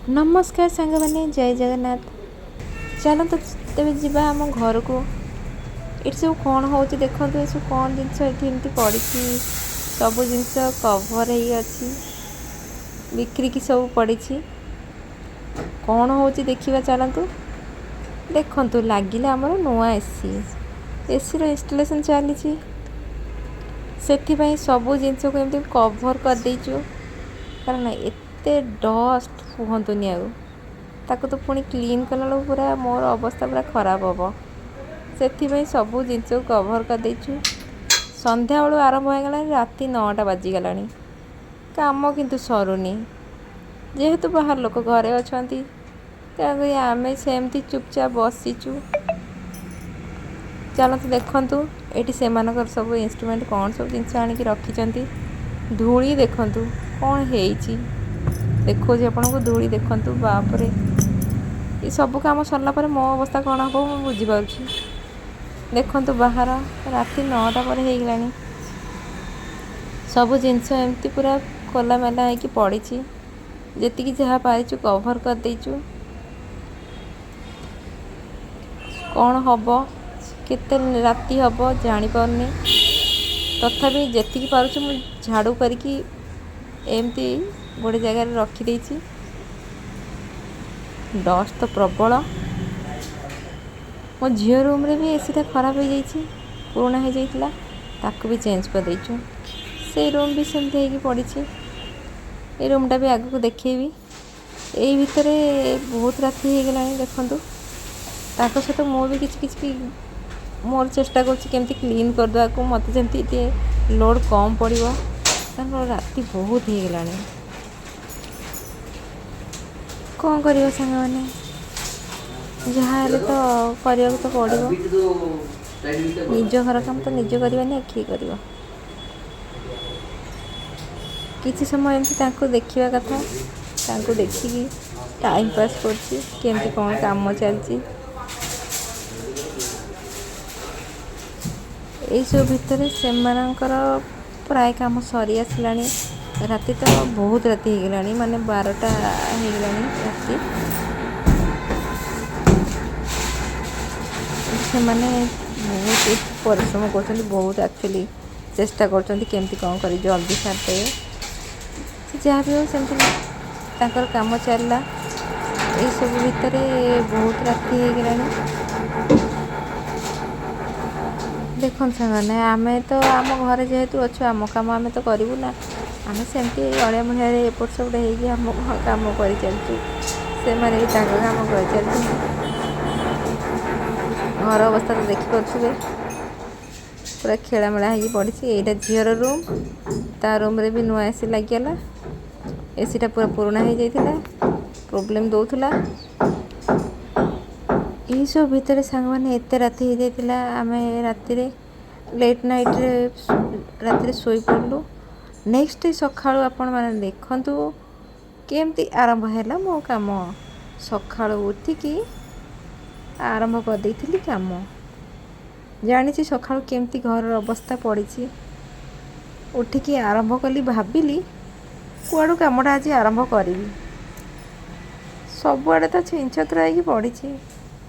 नमस्कार सांग मैंने जय जगन्नाथ। चलते तेज जावा आम घर को। ये सब कौन हो देखो ये सब कौन जिनस ये पड़ी सब जिनस कभर हो बिक्री की सब पड़ी कौन हो देखा। चलतु देखु लगिले आमर नुआ एसी एसी इंस्टॉलेशन चली से सब जिनस को एमती कभर कर देचु कारण एते डस्ट कहतुनि आकु तो पुणी क्लीन कला पूरा मोर अवस्था पूरा खराब हम से सब जिनस कभर कर देचु। संध्या बेलू आरंभ हो गला राति 9टा बाजिगला काम किंतु सरुनी जेहेतु बाहर लोक घरे अच्छा आम सेमती चुपचाप बसीचु। चलते देखु ये से सब इंस्ट्रूमेंट कौन सब जिनस आणिक रखी धूली देखु कौन है देखो आपन को धूली देखु बापरे ये सब काम सरला पर मो अवस्था कौन हम मुझे बुझीपार देखु बाहर राति 9टा पर हो गला सब जिनस एमती पूरा खोला मेला हो पड़ी जी जहाँ पारिचु कभर कर देचु। कौन हम केते राति हम जापारनी तथापि जी पार्चु मु झाड़ू करके एमती गोटे जगार रखीदे। डस्ट तो प्रबल मो झील रूम रे भी एसीटा खराब हो जाइए पुराना हो जाइला ताकू भी चेंज कर देचु। से रूम भी सेमती हो पड़ी ये रूमटा भी आगू देखेबी यही भितर बहुत राति हो गला देखु ताक सहित मु भी किसी मोर चेष्टा करमती क्लीन करदे को मत जमी लोड कम पड़ो राति बहुत हो गला कौन कर सांग मैंने जहाँ तो करने तो पड़ो निज घर काम तो निज करवानी किए कर किसी समय एमती देखा कथा देखिकी टाइम पास करमती कौन काम चलती सब भितर से प्राय काम सरी आसला राति तो बहुत राति हो गला माने 12टा हो गला राति से माने बहुत परिश्रम कर बहुत एक्चुअली चेष्टा करमती कौन कर जल्दी सारदे जहाँ भी हो सेमती काम चलला ये सब भितर बहुत राति हो गला। देखो सामने आम तो आम घर जेहेतु अच्छु आम कम आम तो करूँ ना आम सेमती अड़िया मुड़िया एपट सेपट हो काम कर चलचु से भी काम कर चलते घर अवस्था तो देखिपे पूरा खेलामेला हो पड़ी। यहाँ झीर रूम ता रूम रे भी नुआ एसी लगिगला एसीटा पूरा पुराना हो जाता प्रोब्लेम दौला यही सब भितर सांग मैंने एत राति हो जाता आम राति लेट नाइट राति शोई पड़लु। नेक्स्ट सका आपण मैंने देखु केमती आरंभ है मो काम सका उठिकी आरंभ कर देती काम जानी सका केमती घर अवस्था पड़ी उठिकी आरंभ कली भाविली कुआड़ू कामटा आज आरंभ करी सबुआड़े तो छिंछत्र हो पड़ी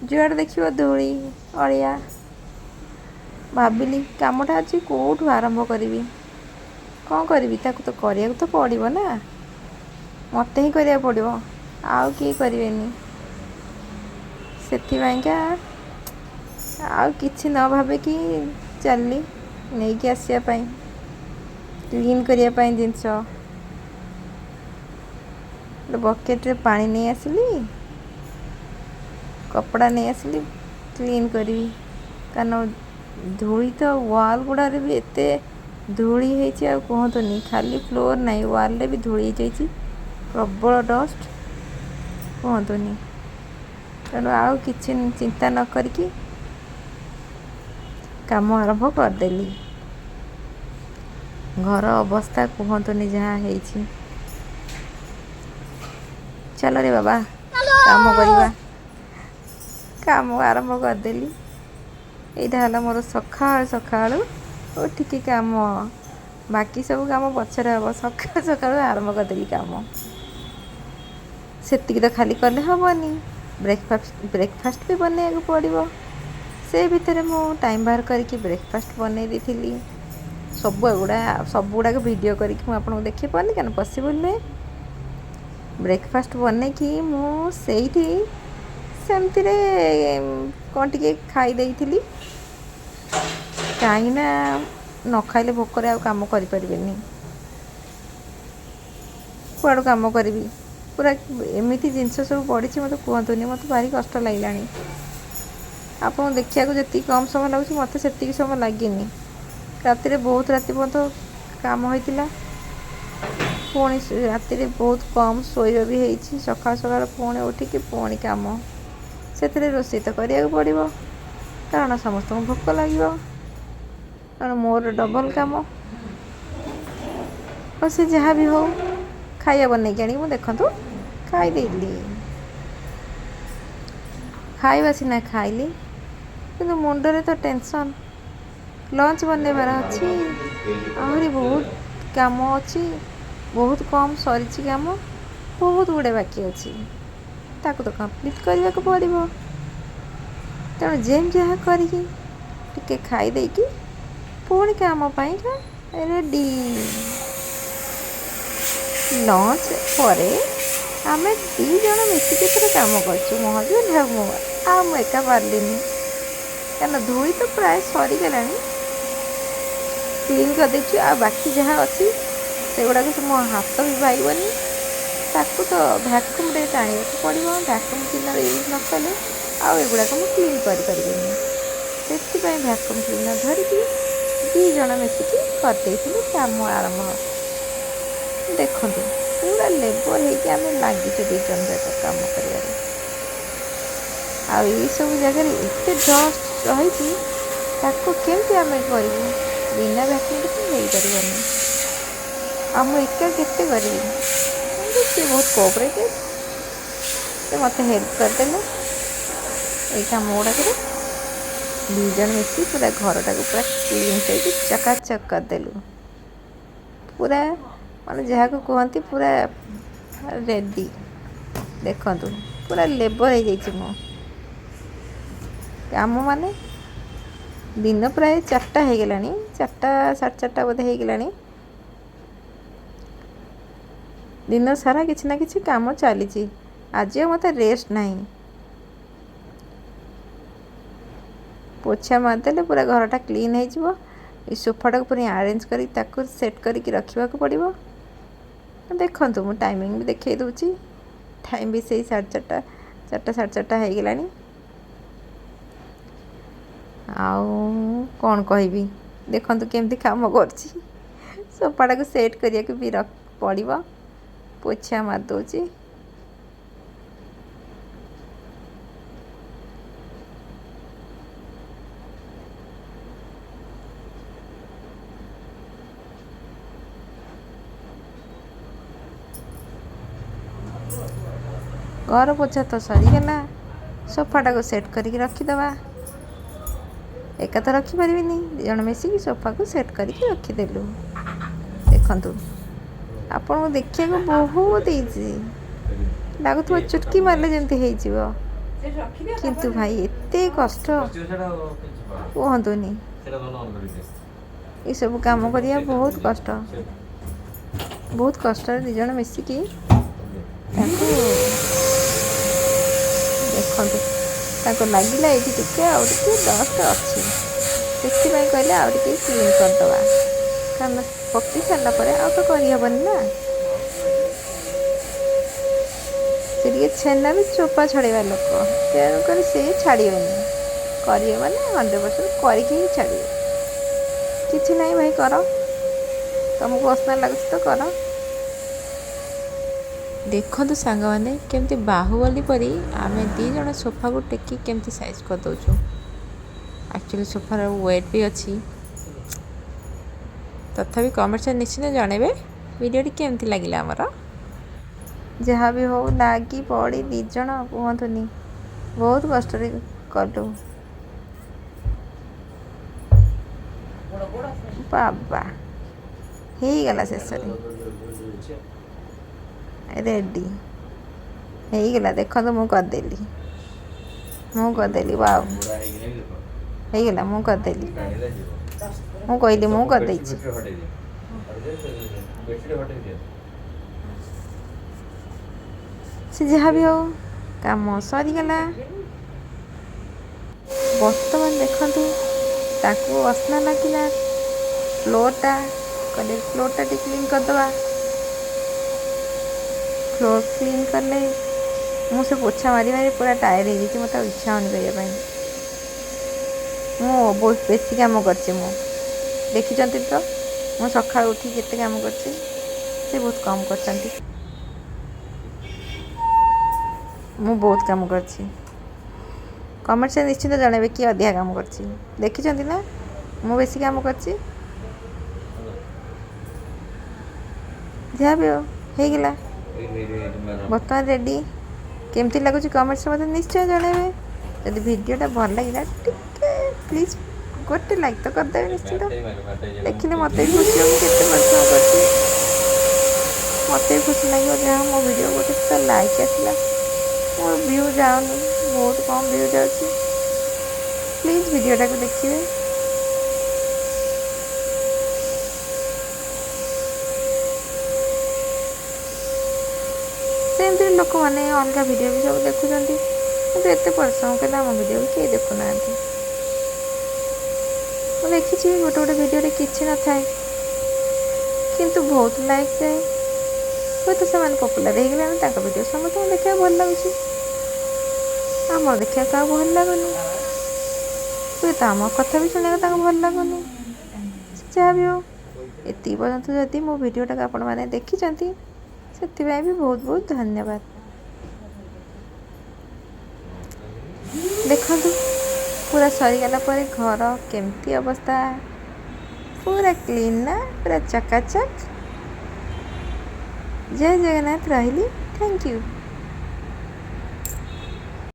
जुआड़े देखिए धूली अड़िया भाविली कामटा आज कौटू आरंभ करी कौन करी तो करिया तो पड़ो ना मत ही करिया पड़ो आउ किए करेनि से आउ किछि न भावे कि चलली नहीं कि आसापी क्लीन करने जिनस बकेट रे पानी नहीं आसली कपड़ा नहीं आसली क्लीन करी कारण धूली तो वाल गुड़ा भी एते धूली होती कहतुनि खाली फ्लोर नहीं वाल रे भी धूली हो प्रबल डस्ट कहतुनि तेणु आउ किछि चिंता न करके काम आरंभ करदेली। घर अवस्था कहतुनि जहाँ है चलो रे बाबा काम करवा काम आरंभ करदेली। यहाँ है मोर सका सका उठिकी काम बाकी सब काम पचर हम सका सका आरंभ करदेली काम ସେତିକି ତ ଖାଲି କଲେ ହେବନି, ବ୍ରେକଫାଷ୍ଟ ବି ବନେଇବାକୁ ପଡ଼ିବ। ସେ ଭିତରେ ମୁଁ ଟାଇମ୍ ବାହାର କରିକି ବ୍ରେକଫାଷ୍ଟ ବନେଇ ଦେଇଥିଲି। ସବୁଗୁଡ଼ାକ ଭିଡ଼ିଓ କରିକି ମୁଁ ଆପଣଙ୍କୁ ଦେଖେଇ ପାରୁନି କାରଣ ପସିବଲ୍ ନୁହେଁ। ବ୍ରେକଫାଷ୍ଟ ବନେଇକି ମୁଁ ସେଇଠି ସେମିତିରେ କ'ଣ ଟିକେ ଖାଇ ଦେଇଥିଲି, କାହିଁକିନା ନ ଖାଇଲେ ଭୋକରେ ଆଉ କାମ କରିପାରିବିନି। କୁଆଡ଼ୁ କାମ କରିବି, ପୁରା ଏମିତି ଜିନିଷ ସବୁ ପଡ଼ିଛି ମୋତେ କୁହନ୍ତୁନି, ମୋତେ ଭାରି କଷ୍ଟ ଲାଗିଲାଣି। ଆପଣଙ୍କୁ ଦେଖିବାକୁ ଯେତିକି କମ୍ ସମୟ ଲାଗୁଛି ମୋତେ ସେତିକି ସମୟ ଲାଗିନି। ରାତିରେ ବହୁତ ରାତି ପର୍ଯ୍ୟନ୍ତ କାମ ହୋଇଥିଲା, ପୁଣି ରାତିରେ ବହୁତ କମ୍ ଶୋଇବା ବି ହେଇଛି। ସକାଳୁ ପୁଣି ଉଠିକି ପୁଣି କାମ, ସେଥିରେ ରୋଷେଇ ତ କରିବାକୁ ପଡ଼ିବ କାରଣ ସମସ୍ତଙ୍କୁ ଭୋକ ଲାଗିବ, କାରଣ ମୋର ଡବଲ୍ କାମ। ଆଉ ସେ ଯାହା ବି ହଉ ଖାଇବା ବନେଇକି ଆଣିକି ମୁଁ ଦେଖନ୍ତୁ ଖାଇଦେଲି। ଖାଇବା ସିନା ଖାଇଲି କିନ୍ତୁ ମୁଣ୍ଡରେ ତ ଟେନସନ୍। ଲଞ୍ଚ ବନେଇବାର ଅଛି, ଆହୁରି ବହୁତ କାମ ଅଛି, ବହୁତ କମ୍ ସରିଛି କାମ, ବହୁତ ଗୁଡ଼େ ବାକି ଅଛି, ତାକୁ ତ କମ୍ପ୍ଲିଟ୍ କରିବାକୁ ପଡ଼ିବ। ତେଣୁ ଯେମିତି ଯାହା କରିକି ଟିକେ ଖାଇ ଦେଇକି ପୁଣି କାମ ପାଇଁକା ରେଡ଼ି। ଲଞ୍ଚ ପରେ ଆମେ 2 ଜଣ ମିଶିକି ଏଥିରେ କାମ କରିଛୁ, ମୋ ହଜବେଣ୍ଡ ଆଉ ମୁଁ। ଆଉ ମୁଁ ଏକା ପାରିଲିନି କାରଣ ଧୋଇ ତ ପ୍ରାୟ ସରିଗଲାଣି, କ୍ଲିନ୍ କରିଦେଇଛୁ। ଆଉ ବାକି ଯାହା ଅଛି ସେଗୁଡ଼ାକ ମୋ ହାତ ବି ପାଇବନି, ତାକୁ ତ ଭ୍ୟାକ୍ୟୁମ୍ରେ ଟାଣିବାକୁ ପଡ଼ିବ। ଭ୍ୟାକ୍ୟୁମ୍ କ୍ଲିନର୍ ୟୁଜ୍ ନ କଲେ ଆଉ ଏଗୁଡ଼ାକ ମୁଁ କ୍ଲିନ୍ କରିପାରିବିନି। ସେଥିପାଇଁ ଭ୍ୟାକ୍ୟୁମ୍ କ୍ଲିନର୍ ଧରିକି 2 ଜଣ ମିଶିକି କରିଦେଇଥିଲୁ କାମ ଆରମ୍ଭ। ଦେଖନ୍ତୁ ପୁରା ଲେବର ହେଇକି ଆମେ ଲାଗିଛୁ 2 ଜଣ ଯାକ କାମ କରିବାରେ। ଆଉ ଏଇସବୁ ଜାଗାରେ ଏତେ ଡଷ୍ଟ ରହିଛି, ତାକୁ କେମିତି ଆମେ କରିବୁ? ବିନା ଭ୍ୟାକ୍ୟୁମ୍ରେ ତ ହେଇପାରିବନି। ଆଉ ମୁଁ ଏକା କେତେ କରିବି? କିନ୍ତୁ ସେ ବହୁତ କୋଅପରେଟିଭ୍, ସେ ମୋତେ ହେଲ୍ପ କରିଦେଲେ ଏଇ କାମ ଗୁଡ଼ାକରେ। 2 ଜଣ ମିଶି ପୁରା ଘରଟାକୁ ପୁରା କ୍ଲିନ୍ କରିକି ଚକାଚକ୍ କରିଦେଲୁ। ପୁରା ମାନେ ଯାହାକୁ କୁହନ୍ତି ପୁରା ରେଡ଼ି। ଦେଖନ୍ତୁ ପୁରା ଲେବର ହେଇଯାଇଛି ମୁଁ। କାମ ମାନେ ଦିନ ପ୍ରାୟ 4ଟା ହେଇଗଲାଣି, 4ଟା 4:30 ବୋଧେ ହେଇଗଲାଣି। ଦିନ ସାରା କିଛି ନା କିଛି କାମ ଚାଲିଛି, ଆଜି ଆଉ ମୋତେ ରେଷ୍ଟ ନାହିଁ। ପୋଛା ମାରିଦେଲେ ପୁରା ଘରଟା କ୍ଲିନ୍ ହେଇଯିବ। ଏଇ ସୋଫାଟାକୁ ପୁଣି ଆରେଞ୍ଜ କରି ତାକୁ ସେଟ୍ କରିକି ରଖିବାକୁ ପଡ଼ିବ। ଦେଖନ୍ତୁ ମୁଁ ଟାଇମିଂ ବି ଦେଖେଇ ଦେଉଛି, ଟାଇମ୍ ବି ସେଇ 4:30, 4ଟା 4:30 ହେଇଗଲାଣି। ଆଉ କ'ଣ କହିବି, ଦେଖନ୍ତୁ କେମିତି କାମ କରୁଛି। ସୋଫାଟାକୁ ସେଟ୍ କରିବାକୁ ବି ପଡ଼ିବ। ପୋଛା ମାରି ଦେଉଛି। ଘର ପୋଛା ତ ସରିଗଲା, ସୋଫାଟାକୁ ସେଟ୍ କରିକି ରଖିଦେବା। ଏକା ତ ରଖିପାରିବିନି, 2 ଜଣ ମିଶିକି ସୋଫାକୁ ସେଟ୍ କରିକି ରଖିଦେଲୁ। ଦେଖନ୍ତୁ ଆପଣଙ୍କୁ ଦେଖିବାକୁ ବହୁତ ଇଜି ଲାଗୁଥିବ, ଚୁଟକି ମାରିଲେ ଯେମିତି ହେଇଯିବ, କିନ୍ତୁ ଭାଇ ଏତେ କଷ୍ଟ କୁହନ୍ତୁନି। ଏସବୁ କାମ କରିବା ବହୁତ କଷ୍ଟ, ବହୁତ କଷ୍ଟରେ 2 ଜଣ ମିଶିକି ତାକୁ ଦେଖନ୍ତୁ। ତାକୁ ଲାଗିଲା ଏଇଠି ଟିକେ ଆଉ ଟିକେ ଡଷ୍ଟ ଅଛି, ସେଥିପାଇଁ କହିଲେ ଆଉ ଟିକେ କ୍ଲିନ୍ କରିଦେବା, କାରଣ ପକେଇ ସାରିଲା ପରେ ଆଉ ତ କରିହେବନି ନା। ସେ ଟିକେ ଛେନାରୁ ଚୋପା ଛଡ଼େଇବା ଲୋକ, ତେଣୁକରି ସେ ଛାଡ଼ିବେନି। କରିବେ ମାନେ 100% କରିକି ହିଁ ଛାଡ଼ିବେ। କିଛି ନାହିଁ ଭାଇ, କର, ତୁମକୁ ଅସନା ଲାଗୁଛି ତ କର। ଦେଖନ୍ତୁ ସାଙ୍ଗମାନେ କେମିତି ବାହୁବଳୀ ପରି ଆମେ 2 ଜଣ ସୋଫାକୁ ଟେକି କେମିତି ସାଇଜ୍ କରିଦେଉଛୁ। ଆକ୍ଚୁଆଲି ସୋଫାର ୱେଟ୍ ବି ଅଛି। ତଥାପି କମେଣ୍ଟରେ ନିଶ୍ଚିତ ଜଣାଇବେ ଭିଡ଼ିଓଟି କେମିତି ଲାଗିଲା ଆମର। ଯାହା ବି ହଉ ଲାଗି ପଡ଼ି 2 ଜଣ କୁହନ୍ତୁନି ବହୁତ କଷ୍ଟରେ କଲୁ। ବାବା ହେଇଗଲା ଶେଷରେ ରେଡ଼ି। ହେଇଗଲା ଦେଖନ୍ତୁ ମୁଁ କରିଦେଲି ୱାଓ ହେଇଗଲା ମୁଁ କରିଦେଲି ମୁଁ କହିଲି ମୁଁ କରିଦେଇଛି ସେ ଯାହା ବି ହଉ କାମ ସରିଗଲା। ବର୍ତ୍ତମାନ ଦେଖନ୍ତୁ ତାକୁ ଅସନା ଲାଗିଲା ଫ୍ଲୋର୍ଟା କହିଲେ ଫ୍ଲୋର୍ଟା ଟିକେ କ୍ଲିନ୍ କରିଦେବା। ଫ୍ଲୋର୍ କ୍ଲିନ୍ କଲେ ମୁଁ ସେ ପୋଛା ମାରି ପୁରା ଟାୟାର୍ଡ଼ ହେଇଯାଇଛି। ମୋତେ ଆଉ ଇଚ୍ଛା ହେଉନି କରିବା ପାଇଁ। ମୁଁ ବହୁତ ବେଶୀ କାମ କରିଛି। ମୁଁ ଦେଖିଛନ୍ତି ତ ମୁଁ ସକାଳୁ ଉଠି କେତେ କାମ କରିଛି। ସେ ବହୁତ କମ୍ କରିଛନ୍ତି। ମୁଁ ବହୁତ କାମ କରିଛି। କମେଣ୍ଟରେ ନିଶ୍ଚିନ୍ତ ଜଣାଇବେ କିଏ ଅଧିକା କାମ କରିଛି। ଦେଖିଛନ୍ତି ନା ମୁଁ ବେଶୀ କାମ କରିଛି। ଯାହା ବି ହଉ ହେଇଗଲା ବର୍ତ୍ତମାନ ରେଡ଼ି। କେମିତି ଲାଗୁଛି କମେଣ୍ଟରେ ମୋତେ ନିଶ୍ଚୟ ଜଣାଇବେ। ଯଦି ଭିଡ଼ିଓଟା ଭଲ ଲାଗିଲା ଟିକେ ପ୍ଲିଜ୍ ଗୋଟେ ଲାଇକ୍ ତ କରିଦେବେ ନିଶ୍ଚିନ୍ତ। ଦେଖିଲେ ମୋତେ ବି ଖୁସି ହେବ କେତେ ପରିଶ୍ରମ କରିଛି। ମୋତେ ବି ଖୁସି ଲାଗିବ ଯାହା ମୋ ଭିଡ଼ିଓ ଗୋଟେ ତ ଲାଇକ୍ ଆସିଲା। ମୋର ଭିଉ ଯାଉନି ବହୁତ କମ୍ ଭିଉ ଯାଉଛି। ପ୍ଲିଜ୍ ଭିଡ଼ିଓଟାକୁ ଦେଖିବେ। ସେମିତି ଲୋକମାନେ ଅଲଗା ଭିଡ଼ିଓ ବି ସବୁ ଦେଖୁଛନ୍ତି କିନ୍ତୁ ଏତେ ପରିଶ୍ରମ କଲେ ଆମ ଭିଡ଼ିଓ ବି କେହି ଦେଖୁନାହାନ୍ତି। ମୁଁ ଦେଖିଛି ଗୋଟେ ଭିଡ଼ିଓରେ କିଛି ନଥାଏ କିନ୍ତୁ ବହୁତ ଲାଇକ୍ ଯାଏ। ହୁଏତ ସେମାନେ ପପୁଲାର ହେଇଗଲେଣି ତାଙ୍କ ଭିଡ଼ିଓ ସମସ୍ତଙ୍କୁ ଦେଖିବାକୁ ଭଲ ଲାଗୁଛି। ଆମର ଦେଖିବାକୁ ଆଉ ଭଲ ଲାଗୁନି। ହୁଏତ ଆମ କଥା ବି ଶୁଣିବାକୁ ତାଙ୍କୁ ଭଲ ଲାଗୁନି। ଯାହା ବି ହଉ ଏତିକି ପର୍ଯ୍ୟନ୍ତ ଯଦି ମୋ ଭିଡ଼ିଓଟାକୁ ଆପଣମାନେ ଦେଖିଛନ୍ତି ସେଥିପାଇଁ ବି ବହୁତ ବହୁତ ଧନ୍ୟବାଦ। ଦେଖନ୍ତୁ ପୁରା ସରିଗଲା ପରେ ଘର କେମିତି ଅବସ୍ଥା ପୁରା କ୍ଲିନ୍ ନା ପୁରା ଚକାଚକ୍। ଜୟ ଜଗନ୍ନାଥ ରହିଲି। Thank you.